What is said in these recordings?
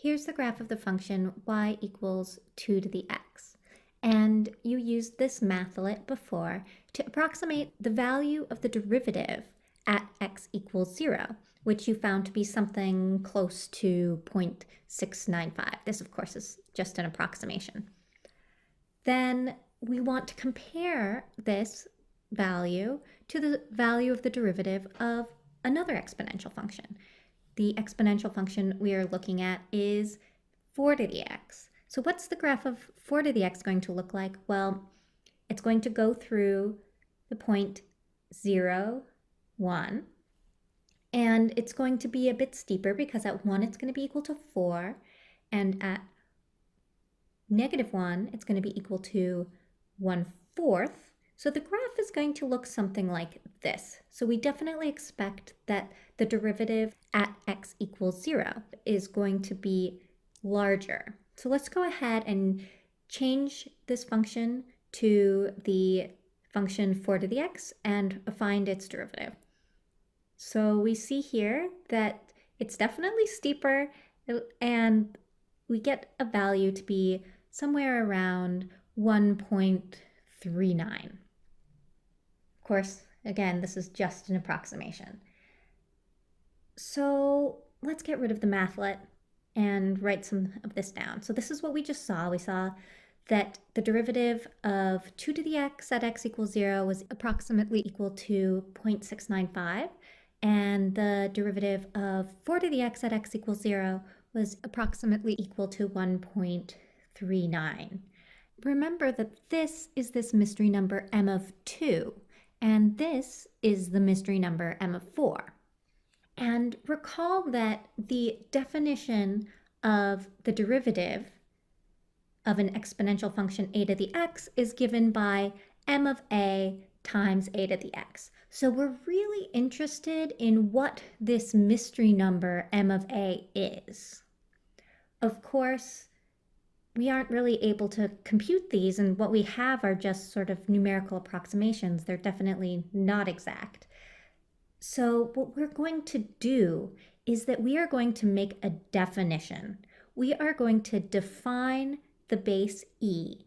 Here's the graph of the function y equals 2 to the x. And you used this mathlet before to approximate the value of the derivative at x equals 0, which you found to be something close to 0.695. This, of course, is just an approximation. Then we want to compare this value to the value of the derivative of another exponential function. The exponential function we are looking at is 4 to the x. So what's the graph of 4 to the x going to look like? Well, it's going to go through the point 0, 1, and it's going to be a bit steeper because at 1 it's going to be equal to 4, and at -1 it's going to be equal to 1/4. So the graph is going to look something like this. So we definitely expect that the derivative at x equals 0 is going to be larger. So let's go ahead and change this function to the function 4 to the x and find its derivative. So we see here that it's definitely steeper, and we get a value to be somewhere around 1.39. Of course, again, this is just an approximation. So let's get rid of the mathlet and write some of this down. So this is what we just saw. We saw that the derivative of 2 to the x at x equals 0 was approximately equal to 0.695, and the derivative of 4 to the x at x equals 0 was approximately equal to 1.39. Remember that this is this mystery number m of 2, and this is the mystery number m of 4. And recall that the definition of the derivative of an exponential function a to the x is given by m of a times a to the x. So we're really interested in what this mystery number m of a is. Of course, we aren't really able to compute these, and what we have are just sort of numerical approximations. They're definitely not exact. So what we're going to do is that we are going to make a definition. We are going to define the base e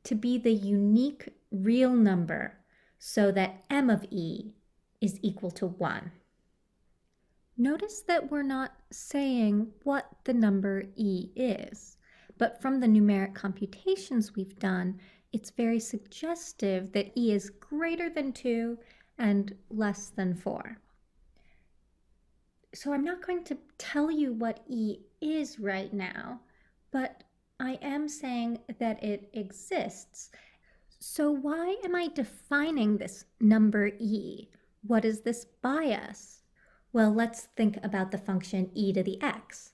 to be the unique real number so that m of e is equal to 1. Notice that we're not saying what the number e is. But from the numeric computations we've done, it's very suggestive that e is greater than 2 and less than 4. So I'm not going to tell you what e is right now, but I am saying that it exists. So why am I defining this number e? What is this by us? Well, let's think about the function e to the x.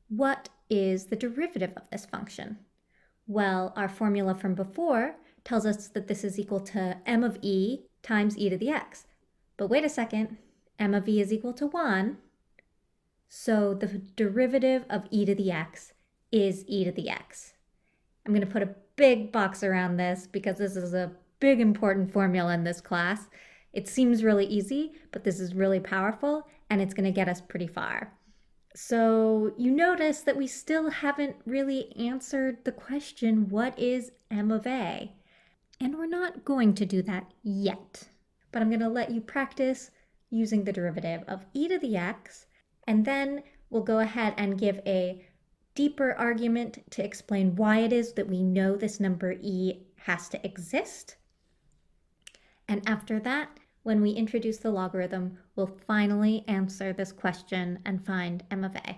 What is the derivative of this function? Well, our formula from before tells us that this is equal to m of e times e to the x. But wait a second, m of e is equal to 1, so the derivative of e to the x is e to the x. I'm going to put a big box around this because this is a big important formula in this class. It seems really easy, but this is really powerful, and it's going to get us pretty far. So you notice that we still haven't really answered the question, what is m of a? And we're not going to do that yet. But I'm going to let you practice using the derivative of e to the x, and then we'll go ahead and give a deeper argument to explain why it is that we know this number e has to exist. And after that, when we introduce the logarithm, we'll finally answer this question and find m of a.